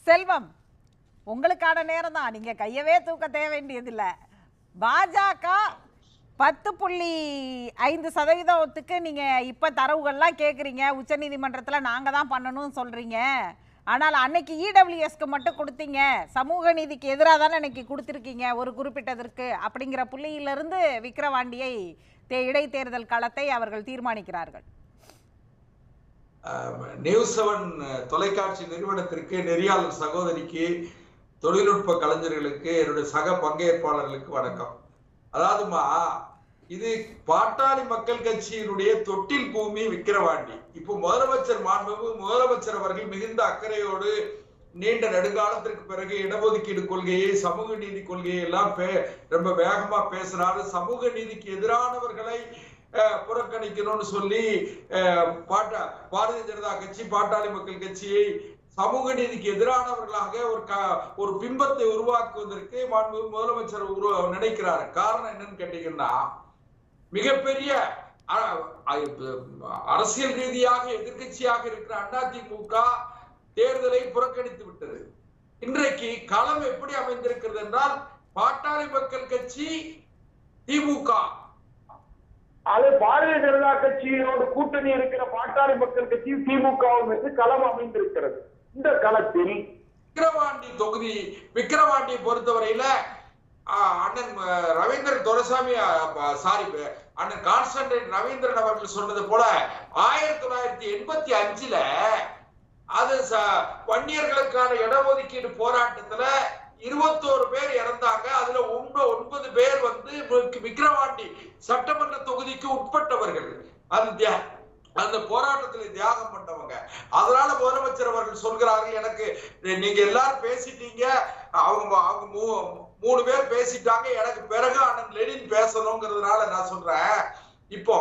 செல்வம், உங்களுக்கான நேரம் தான், நீங்க கையவே தூக்க தேவை வேண்டியதில்லை. பாஜக 10.5% நீங்க இப்ப தரவுகள்லாம் கேட்குறீங்க, உச்சநீதிமன்றத்தில் நாங்க தான் பண்ணணும்னு சொல்றீங்க. ஆனால் அன்னைக்கு இடபிள்யூஎஸ்க்கு மட்டும் கொடுத்தீங்க, சமூக நீதிக்கு எதிராக தானே இன்னைக்கு கொடுத்துருக்கீங்க ஒரு குறிப்பிட்டதற்கு அப்படிங்கிற புள்ளியிலிருந்து விக்கிரவாண்டியை இடைத்தேர்தல் களத்தை அவர்கள் தீர்மானிக்கிறார்கள். நியூஸ் 7 தொலைக்காட்சி நிறுவனத்திற்கு, நெறியாளர் சகோதரிக்கு, தொழில்நுட்ப கலைஞர்களுக்கு, என்னுடைய சக பங்கேற்பாளர்களுக்கு வணக்கம். அதாவதுமா, இது பாட்டாளி மக்கள் கட்சியினுடைய தொட்டில் பூமி விக்கிரவாண்டி. இப்போ முதலமைச்சர் அவர்கள் மிகுந்த அக்கறையோடு நீண்ட நெடுங்காலத்திற்கு பிறகு இடஒதுக்கீடு கொள்கையை, சமூக நீதி கொள்கையை எல்லாம் ரொம்ப வேகமா பேசினாரு. சமூக நீதிக்கு எதிரானவர்களை புறக்கணிக்கணும்னு சொல்லி பாரதிய ஜனதா கட்சி, பாட்டாளி மக்கள் கட்சியை சமூக நீதிக்கு எதிரானவர்களாக ஒரு பிம்பத்தை உருவாக்குவதற்கு முதலமைச்சர் நினைக்கிறாரு. காரணம் என்னன்னு கேட்டீங்கன்னா, மிகப்பெரிய அரசியல் ரீதியாக எதிர்கட்சியாக இருக்கிற அதிமுக தேர்தலை புறக்கணித்து விட்டது. இன்றைக்கு களம் எப்படி அமைந்திருக்கிறது என்றால், பாட்டாளி மக்கள் கட்சி, திமுக, அது பாரதிய ஜனதா கட்சியோடு கூட்டணி இருக்கிற பாட்டாளி மக்கள் கட்சி திமுகவும் என்று களம் அமைந்திருக்கிறது. இந்த களத்தில் விக்கிரவாண்டியை பொறுத்தவரையில அண்ணன் ரவீந்திரன் துரைசாமி, அண்ணன் கான்ஸ்டன்டைன் ரவீந்திரன் அவர்கள் சொன்னது போல 1985 அது வன்னியர்களுக்கான இடஒதுக்கீடு போராட்டத்துல 21 பேர் இறந்தாங்க. அதுல 9 பேர் விக்கிரவாண்டி சட்டமன்ற தொகுதிக்கு உட்பட்டவர்கள். அந்த போராட்டத்தில் தியாகம் பண்ணவங்க. அதனால முதலமைச்சர் அவர்கள் சொல்கிறார்கள், எனக்கு நீங்க எல்லாரும் பேசிட்டீங்க, அவங்க 3 பேர் பேசிட்டாங்க, எனக்கு பிறகு அண்ணன் லெனின் பேசணுங்கிறதுனால நான் சொல்றேன். இப்போ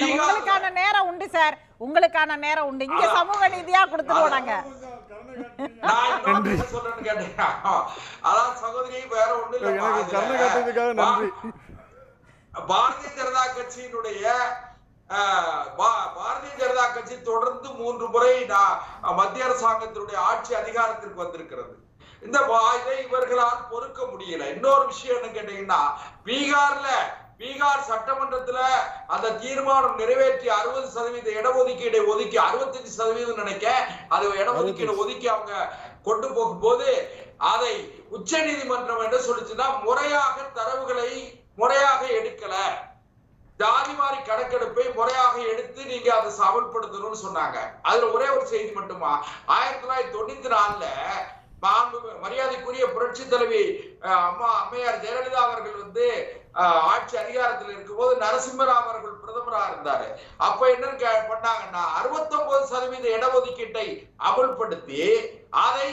உங்களுக்கான நேரம் உண்டு சார், உங்களுக்கான நேரம் உண்டு. இங்க சமூக நீதியா கொடுத்துருவாங்க. சொல்றேன்னு கேட்டீங்க. அதான் சகோதரி, வேற ஒண்ணு இல்ல. பாரதிய ஜனதா கட்சியினுடைய பாரதிய ஜனதா கட்சி தொடர்ந்து 3 முறை மத்திய அரசாங்கத்தினுடைய ஆட்சி அதிகாரத்திற்கு வந்திருக்கிறது. இந்த இதை இவர்களால் பொறுக்க முடியல. இன்னொரு விஷயம் என்ன கேட்டீங்கன்னா, பீகார் சட்டமன்றத்துல அந்த தீர்மானம் நிறைவேற்றி 60% இடஒதுக்கீடை ஒதுக்கி, 65% நினைக்க, அது இடஒதுக்கீடு ஒதுக்கி அவங்க கொண்டு போகும்போது அதை உச்ச நீதிமன்றம் என்ன சொல்லிச்சுன்னா, முறையாக தரவுகளை முறையாக எடுக்கல, ஜாதிவாரி கணக்கெடுப்பை முறையாக எடுத்து நீங்க அதை அமல்படுத்தணும்னு சொன்னாங்க. அதுல ஒரே ஒரு செய்தி மட்டுமா, 1994 மரியாதைக்குரிய புரட்சி தலைவி அம்மையார் ஜெயலலிதா அவர்கள் ஆட்சி அதிகாரத்தில் இருக்கும்போது நரசிம்மராவ் அவர்கள் பிரதமராக இருந்தாரு. அப்ப என்ன பண்ணாங்கன்னா, 69% இடஒதுக்கீட்டை அமல்படுத்தி அதை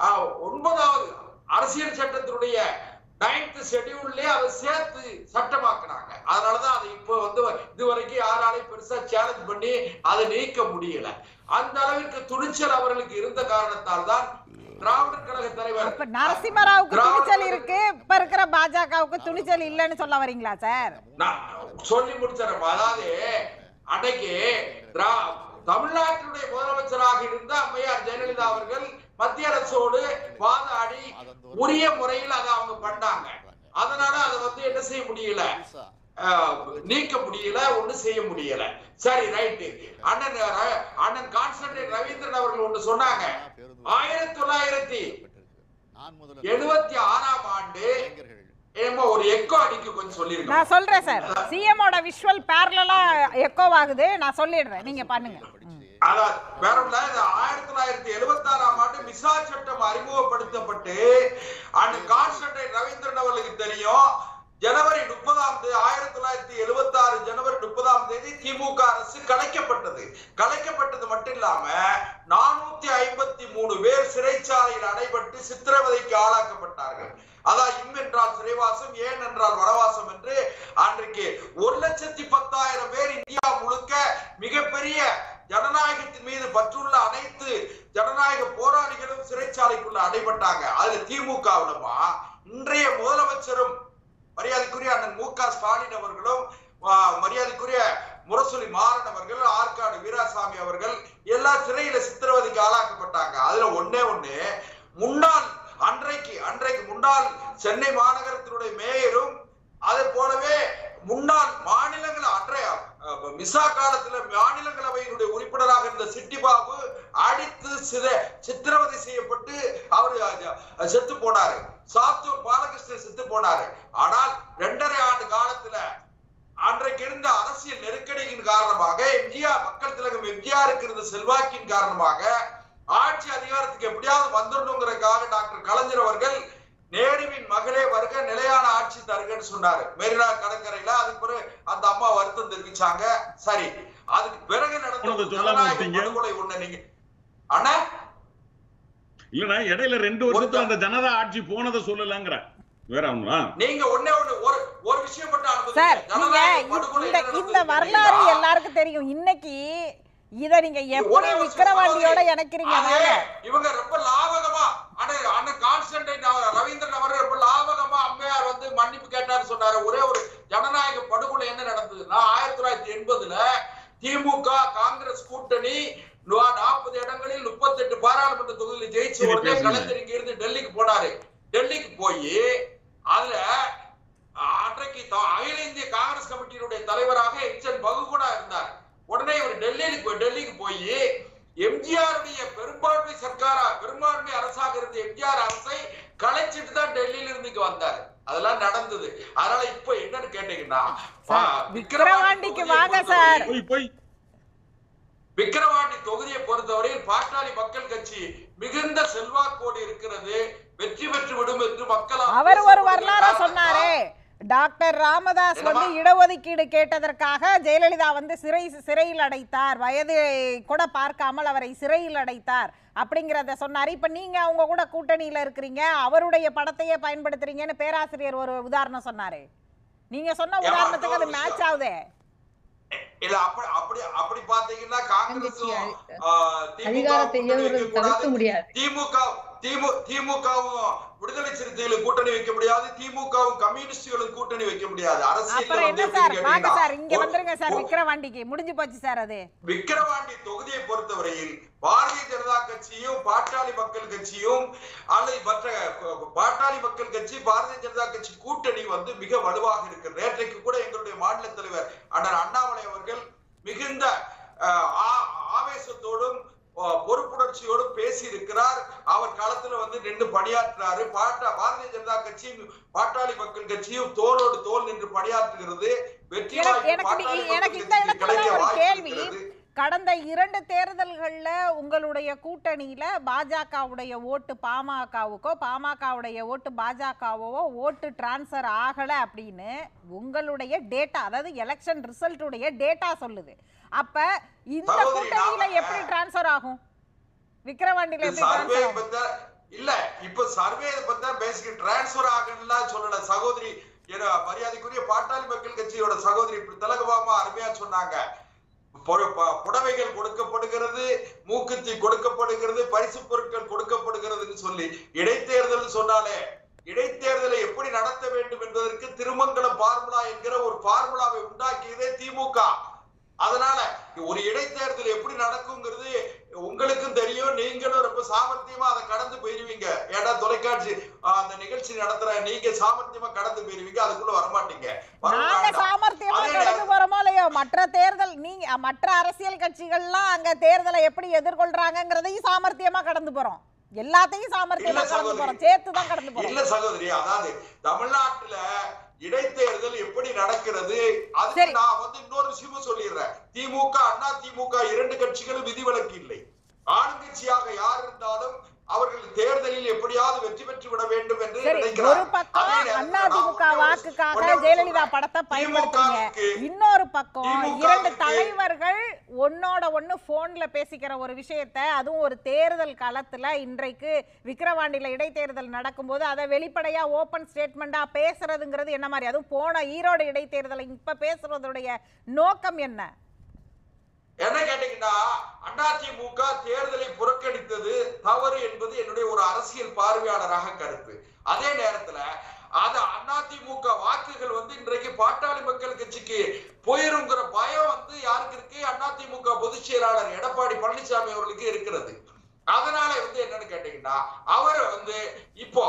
9வது அரசியல் சட்டத்தினுடைய 9th ஷெட்யூல்லே அதை சேர்த்து சட்டமாக்குனாங்க. அதனாலதான் அதை இப்ப இதுவரைக்கும் யாராலையும் பெருசா சேலஞ்ச் பண்ணி அதை நீக்க முடியல. அந்த அளவிற்கு துணிச்சல் அவர்களுக்கு இருந்த காரணத்தால் தான் திராவிடர் கழக தலைவர் நரசிம்மராவுக்கு துணிச்சல் இருக்கு, இப்ப இருக்கிற பாஜகவுக்கு துணிச்சல் இல்லைன்னு சொல்ல வரீங்களா சார்? சொல்லி முடிச்சிடறேன். அதாவது அன்னைக்கு தமிழ்நாட்டினுடைய முதலமைச்சராக இருந்த அம்மையார் ஜெயலலிதா அவர்கள் மத்திய அரசோடு வாதாடி உரிய முறையில் அதை அவங்க பண்ணாங்க. அதனால அதை என்ன செய்ய முடியல, நீக்க முடியல, ஒண்ணு செய்ய முடியல. சரி, ரைட்டு. அண்ணன் கான்ஸ்டன்டைன் ரவீந்திரன் அவர்கள் ஒன்று சொன்னாங்க. 1976ஆம் ஆண்டு ஒரு எக்கோ அடிக்க கொஞ்சம் சொல்லிருக்கேன். நான் சொல்றேன் சார், சிஎமோட விஷுவல் பேரலலா எக்கோ ஆகுது, நான் சொல்லிடுறேன், நீங்க பண்ணுங்க. அதான் வேற 1976ஆம் ஆண்டு மிசா சட்டம் அறிமுகப்படுத்தப்பட்டு அண்ணன் கான்ஸ்டன்டைன் ரவீந்திரன் அவர்களுக்கு தெரியும், ஜனவரி 1976 ஜனவரி 30 திமுக அரசு கலைக்கப்பட்டது மட்டும் இல்லாம 453 பேர் சிறைச்சாலையில் அடைபட்டு சித்திரவதைக்கு ஆளாக்கப்பட்டார்கள். அதான் இம் என்றால் சிறைவாசம், ஏன் என்றால் வனவாசம் என்று அன்றைக்கு 1,10,000 பேர் இந்தியா முழுக்க மிகப்பெரிய ஜனநாயகத்தின் மீது பற்றுள்ள அனைத்து ஜனநாயக போராளிகளும் சிறைச்சாலைக்குள்ள அடைபட்டாங்க. அதுல திமுகவுலமா இன்றைய முதலமைச்சரும் மரியாதைக்குரிய அண்ணன் மு க ஸ்டாலின் அவர்களும் மரியாதைக்குரிய முரசொலி மாறன் அவர்கள், ஆற்காடு வீராசாமி அவர்கள் எல்லாம் சிறையில சித்திரவதைக்கு ஆளாக்கப்பட்டாங்க. அதுல ஒண்ணு அன்றைக்கு முன்னாள் சென்னை மாநகரத்தினுடைய மேயரும் அதே போலவே முன்னாள் மிசா காலத்துல மாநிலங்களவையினுடைய உறுப்பினராக இருந்த சிட்டிபாபு அடித்து சித்திரவதை செய்யப்பட்டு அவரு செத்து போனாரு. சாத்தூர் பாலகிருஷ்ணன் செத்து போனாரு. ஆனால் 2.5 ஆண்டு காலத்துல அன்றைக்கு இருந்த அரசியல் நெருக்கடியின் காரணமாக மக்கள் திலகம் எம்ஜிஆருக்கு இருந்த செல்வாக்கின் காரணமாக ஆட்சி அதிகாரத்துக்கு எப்படியாவது வந்துடணுங்கிறதுக்காக டாக்டர் கலைஞர் அவர்கள் நேருவின் மகளே வருக நிலையான ஆட்சி தருகன்னு சொன்னாரு மெரினா கடற்கரையில. அதுக்கு பிறகு அந்த அம்மா வருத்தம் தெரிவிச்சாங்க. சரி, அதுக்கு பிறகு நடந்த படுகொலை ஒண்ணு நீங்க அண்ணா இல்லனா இடையில 2 வருஷத்துல அந்த ஜனதா ஆட்சி போனதை சொல்லலங்கற வேற ஒண்ணா? நீங்க ஒரு விஷயம் மட்டும் அனுபவிங்க. இந்த வரலாறு எல்லாருக்கும் தெரியும். இன்னைக்கு இத நீங்க எப்படி விக்கிரவாண்டியோட இணைக்கிறீங்க? இவங்க ரொம்ப லாபகமா அண்ணன் கான்ஸ்டன்டைன் ரவீந்திரன் அவர்கள் ரொம்ப லாபகமா அம்மையார் வந்து மன்னிப்பு கேட்டாரு சொன்னாரு. ஒரே ஒரு ஜனநாயக படுகொலை என்ன நடந்ததுன்னா 1980ல திமுக காங்கிரஸ் கூட்டணி 40 இடங்களில் 38 பாராளுமன்ற தொகுதியில் ஜெயிச்ச உடனே கலைஞர் இங்க இருந்து டெல்லிக்கு போனாரு. டெல்லிக்கு போய் அதுல அன்றைக்கு அகில இந்திய காங்கிரஸ் கமிட்டியினுடைய தலைவராக எச்.என். பகுகுணா இருந்தார். உடனே இவர் டெல்லிக்கு போய் எம்ஜிஆருடைய பெரும்பான்மை அரசாக இருந்த எம்ஜிஆர் அரசை கலைச்சிட்டு தான் டெல்லியில இருந்து வந்தாரு. அதெல்லாம் நடந்தது. அதனால இப்ப என்னன்னு கேட்டீங்கன்னா விக்கிரவாண்டிக்கு வாங்க சார். விக்கிரவாண்டி தொகுதியை பொறுத்தவரையில் பாட்டாளி மக்கள் கட்சி மிகுந்த செல்வாக்கோடு இருக்கிறது. வெற்றி பெற்று விடும் என்று மக்கள் அவர் ஒரு வரலாறு சொன்னாரே. டாக்டர் ராமதாஸ் வந்து இடஒதுக்கீடு கேட்டதற்காக ஜெயலலிதா வந்து சிறையில் அடைத்தார், வயது கூட பார்க்காமல் அவரை சிறையில் அடைத்தார் அப்படிங்கறத சொன்னாரு. இப்ப நீங்க அவங்க கூட கூட்டணியில இருக்கிறீங்க, அவருடைய படத்தையே பயன்படுத்துறீங்கன்னு பேராசிரியர் ஒரு உதாரணம் சொன்னாரு. நீங்க சொன்ன உதாரணத்துக்கு அது மேட்ச் ஆகுதே. இல்ல அப்படி பாத்தீங்கன்னா காங்கிரஸ் திமுகவும் விடுதலை சிறுத்தைகளுக்கு கூட்டணி வைக்க முடியாது, திமுகவும் கம்யூனிஸ்டுகளுக்கு கூட்டணி வைக்க முடியாது. விக்கிரவாண்டி தொகுதியை பொறுத்தவரையில் பாரதிய ஜனதா கட்சியும் பாட்டாளி மக்கள் கட்சியும் அல்லது மற்ற பாட்டாளி மக்கள் கட்சி பாரதிய ஜனதா கட்சி கூட்டணி வந்து மிக வலுவாக இருக்கிறது. நேற்றைக்கு கூட எங்களுடைய மாநில தலைவர் அண்ணன் அண்ணாமலை அவர்கள் மிகுந்த ஆவேசத்தோடும் பொறுப்புணர்ச்சியோடு பேசி இருக்கிறார். அவர் களத்துல வந்து நின்று பணியாற்றுறாரு. பாரதிய ஜனதா கட்சியும் பாட்டாளி மக்கள் கட்சியும் தோளோடு தோல் நின்று பணியாற்றுகிறது. வெற்றி கடந்த 2 தேர்தல்கள்ல உங்களுடைய கூட்டணியில பாஜகவுடைய ஓட்டு பாமகவுக்கோ பாமகவுடைய ஓட்டு பாஜகவோ ஓட்டு டிரான்ஸ்பர் ஆகல அப்படின்னு உங்களுடைய டேட்டா, அதாவது எலெக்ஷன் ரிசல்ட் உடைய டேட்டா சொல்லுது. அப்ப இந்த கூட்டணியில எப்படி டிரான்ஸ்பர் ஆகும்? விக்கிரவாண்டியில எப்படி டிரான்ஸ்பர் ஆகும்? இல்ல இப்ப சர்வே பத்தி பேசிக் டிரான்ஸ்பர் ஆகணும்லாம் சொல்லல சகோதரி. மரியாதைக்குரிய பாட்டாளி மக்கள் கட்சியோட சகோதரி திலகபாமா அருமையா சொன்னாங்க. புடவைகள் கொடுக்கப்படுகிறது, மூக்குத்தி கொடுக்கப்படுகிறது, பரிசு பொருட்கள் கொடுக்கப்படுகிறது சொல்லி இடைத்தேர்தல் சொன்னாலே இடைத்தேர்தலை எப்படி நடத்த வேண்டும் என்பதற்கு திருமங்கல பார்முலா என்கிற ஒரு பார்முலாவை உண்டாக்கியதே திமுக. அதனால ஒரு இடைத்தேர்தல் எப்படி நடக்குங்கிறது உங்களுக்கும் தெரியும். நீங்களும் ரொம்ப சாமர்த்தியமா அதை கடந்து போயிருவீங்க. ஏன்னா தொலைக்காட்சி அந்த நிகழ்ச்சி நடத்துற நீங்க சாமர்த்தியமா கடந்து போயிருவீங்க, அதுக்குள்ள வரமாட்டீங்க. சாமர்த்தியமா கடந்து போறோமோ இல்லையோ, மற்ற தேர்தல் நீங்க மற்ற அரசியல் கட்சிகள்லாம் அங்க தேர்தலை எப்படி எதிர்கொள்றாங்கிறதையும் சாமர்த்தியமா கடந்து போறோம். எல்லாத்தையும் சாமர்த்தியமா கடந்து போறோம், சேர்த்துதான் கடந்து போறோம். இல்ல சகோதரி, அதாவது தமிழ்நாட்டுல இடைத்தேர்தல் எப்படி நடக்கிறது அதுக்கு நான் வந்து இன்னொரு விஷயமும் சொல்லிடுறேன். திமுக அண்ணா திமுக 2 கட்சிகளும் விதிவிலக்கு இல்லை. ஆளுங்கட்சியாக யார் இருந்தாலும் அவர்கள் தேர்தலில் எப்படியாவது வெற்றி பெற்று விட வேண்டும் என்று நினைக்கிறார். ஒரு பக்கம் அதிமுக வாக்குக்காக ஜெயலலிதா படத்தை பயன்படுத்துறீங்க, இன்னொரு பக்கம் 2 தலைவர்கள் ஒன்னோட ஒண்ணு போன்ல பேசிக்கிற ஒரு விஷயத்தை, அதுவும் ஒரு தேர்தல் களத்துல இன்றைக்கு விக்கிரவாண்டியில இடைத்தேர்தல் நடக்கும்போது அதை வெளிப்படையா ஓபன் ஸ்டேட்மெண்டா பேசுறதுங்கிறது என்ன மாதிரி? அதுவும் போன ஈரோடு இடைத்தேர்தலை இப்ப பேசுறதுடைய நோக்கம் என்ன? என்ன கேட்டீங்கன்னா அதிமுக தேர்தலை புறக்கணித்தது தவறு என்பது என்னுடைய ஒரு அரசியல் பார்வையாளராக கருத்து. அதே நேரத்துல அது அதிமுக வாக்குகள் வந்து இன்றைக்கு பாட்டாளி மக்கள் கட்சிக்கு போயிருங்கிற பயம் வந்து யாருக்கு இருக்கு? அதிமுக பொதுச் செயலாளர் எடப்பாடி பழனிசாமி அவர்களுக்கு இருக்கிறது. அதனால என்னன்னு கேட்டீங்கன்னா அவர் இப்போ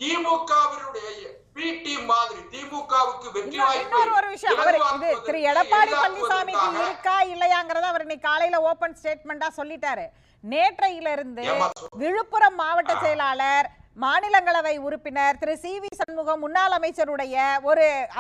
திமுகவினுடைய பி டீம் மாதிரி திமுகவுக்கு வெற்றி வாய்ப்பு ஒரு விஷயம் அவர் இது திரு எடப்பாடி பழனிசாமிக்கு இருக்கா இல்லையாங்கறத அவர் இன்னைக்கு காலையில ஓபன் ஸ்டேட்மெண்டா சொல்லிட்டாரு. நேற்றையிலிருந்து விழுப்புரம் மாவட்ட செயலாளர் மாநிலங்களவை உறுப்பினர் திரு சி.வி. சண்முகம் முன்னாள் அமைச்சருடைய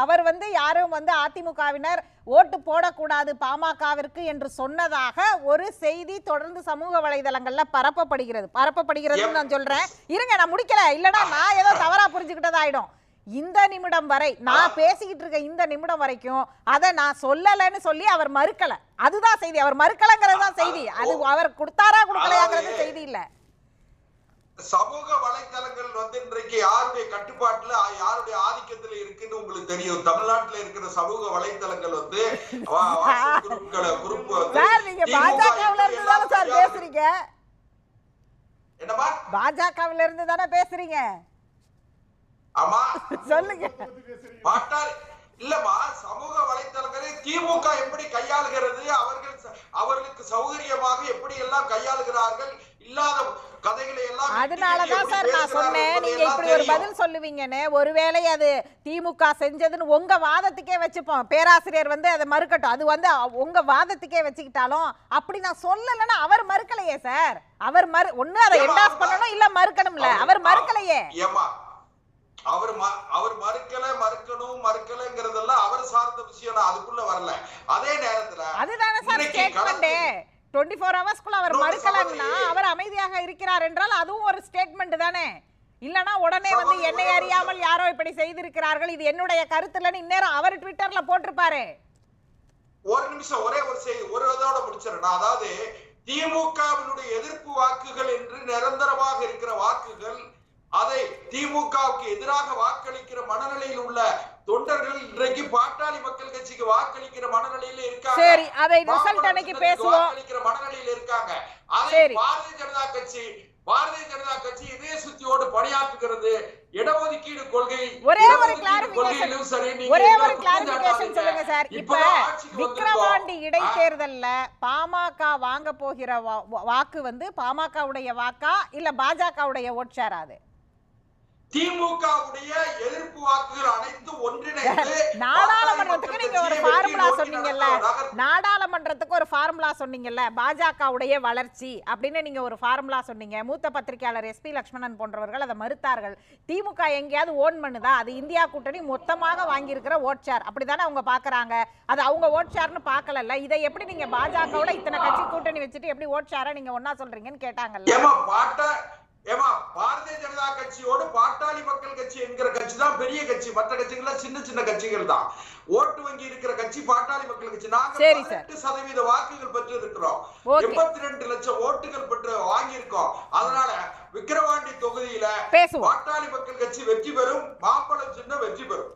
அவர் யாரும் அதிமுகவினர் ஓட்டு போடக்கூடாது பாமகவிற்கு என்று சொன்னதாக ஒரு செய்தி தொடர்ந்து சமூக வலைதளங்கள்ல பரப்பப்படுகிறதுன்னு நான் சொல்றேன். இருங்க, நான் முடிக்கல, இல்லனா நான் ஏதோ தவறா புரிஞ்சுக்கிட்டதாயிடும். இந்த நிமிடம் வரை நான் பேசிக்கிட்டு இருக்க இந்த நிமிடம் வரைக்கும் அதை நான் சொல்லலன்னு சொல்லி அவர் மறுக்கல. அதுதான் செய்தி. அவர் மறுக்கலங்கிறது தான் செய்தி. அது அவர் கொடுத்தாரா கொடுக்கலையாங்கிறது செய்தி இல்ல. சமூக வலைதளங்கள் இன்றைக்கு யாருடைய கட்டுப்பாட்டுல யாருடைய ஆதிக்கத்துல இருக்குன்னு உங்களுக்கு தெரியும். தமிழ்நாட்டுல இருக்கிற சமூக வலைதளங்கள் பாஜகவுல இருந்து தானே சார் பேசுறீங்க? என்னமா பாஜகவுல இருந்து தானே பேசுறீங்க? ஆமா சொல்லுங்க. இல்லமா, சமூக வலைதளங்களை திமுக எப்படி கையாளுகிறது, அவர்களுக்கு சௌகரியமாக எப்படி எல்லாம் கையாளுகிறார்கள், இல்லாத கதைகளை எல்லாம். அதனாலதான் சார் நான் சொன்னேன் நீங்க இப்படி ஒரு பதில் சொல்லுவீங்கன்னு. ஒருவேளை அது திமுக செஞ்சதுன்னு உங்க வாதத்துக்கே வச்சுப்போம். பேராசிரியர் அதை மறுக்கட்டும், அது உங்க வாதத்துக்கே வச்சுக்கிட்டாலும் அப்படி நான் சொல்லலன்னா அவர் மறுக்கலையே சார். அவர் ஒண்ணு அதை என்டாஸ் பண்ணணும் இல்ல மறுக்கணும்ல. அவர் மறுக்கலையே. அவர் மறுக்கலங்கிறதெல்லாம் அவர் சார்ந்த விஷயம், அதுக்குள்ள வரல. அதே நேரத்துல அதுதானே சார் ஸ்டேட்மெண்ட். 24 ஹவர்ஸ்க்குள்ள அவர் மறுக்கலன்னா அவர் அமைதியாக இருக்கிறார் என்றால் அதுவும் ஒரு ஸ்டேட்மெண்ட் தானே. இல்லனா உடனே என்னை அறியாமல் யாரோ இப்படி செய்திருக்கிறார்கள், இது என்னுடைய கருத்து இல்லன்னு இந்நேரம் அவர் ட்விட்டர்ல போட்டிருப்பாரு. ஒரு நிமிஷம், ஒரே ஒரு செய்தி ஒரு இதோட முடிச்சிடறேன். அதாவது திமுகவினுடைய எதிர்ப்பு வாக்குகள் என்று நிரந்தரமாக இருக்கிற வாக்குகள், அதை திமுகவுக்கு எதிராக வாக்களிக்கிற மனநிலையில் உள்ள தொண்டர்கள் இன்றைக்கு பாட்டாளி மக்கள் கட்சிக்கு வாக்களிக்கிற மனநிலையில இருக்காங்க. சரி, அதை ரிசல்ட் அன்னைக்கு பேசுவோம். வாக்களிக்கிற மனநிலையில இருக்காங்க. அதை பாரதிய ஜனதா கட்சி இதே சுத்தியோடு பணியாற்றுகிறது. இடஒதுக்கீடு கொள்கை ஒரே ஒரு கிளாரிபிகேஷன் சொல்லுங்க சார். இப்ப விக்கிரவாண்டி இடைத்தேர்தல்ல பாமக வாங்க போகிற வாக்கு பாமகவுடைய வாக்கா இல்ல பாஜகவுடைய ஓட் ஷேர்? அது திமுகவுடைய எதிர்ப்பு வாக்குகள் அனைத்தும் ஒன்றிணைந்து நாடாளுமன்றத்துக்கு நீங்க ஒரு ஃபார்முலா சொன்னீங்கல்ல, நாடாளுமன்றத்துக்கு ஒரு ஃபார்முலா சொன்னீங்கல்ல, பாஜகவுடைய வளர்ச்சி அப்படின்னு நீங்க ஒரு ஃபார்முலா சொன்னீங்க. மூத்த பத்திரிகையாளர் எஸ்.பி. லட்சுமணன் போன்றவர்கள் அதை மறுத்தார்கள். திமுக எங்கேயாவது ஓன் பண்ணுதா? அது இந்தியா கூட்டணி மொத்தமாக வாங்கி இருக்கிற ஓட் ஷேர் அப்படிதானே அவங்க பாக்குறாங்க. அது அவங்க ஓட் ஷேர்னு பாக்கல. இதை எப்படி நீங்க பாஜகவோட இத்தனை கட்சி கூட்டணி வச்சுட்டு எப்படி ஓட் ஷேரை நீங்க ஒன்னா சொல்றீங்கன்னு கேட்டாங்கல்ல. பாரதிய ஜனதா கட்சியோடு பாட்டாளி மக்கள் கட்சி என்கிற கட்சி தான் பெரிய கட்சி. மற்ற கட்சிகள் சின்ன சின்ன கட்சிகள் தான். ஓட்டு வங்கி இருக்கிற கட்சி பாட்டாளி மக்கள் கட்சி. நாங்க 8% வாக்குகள் பெற்று இருக்கிறோம். 82 லட்சம் ஓட்டுகள் பெற்று வாங்கி இருக்கோம். அதனால விக்கிரவாண்டி தொகுதியில பாட்டாளி மக்கள் கட்சி வெற்றி பெறும், மாம்பழம் சின்னம் வெற்றி பெறும்.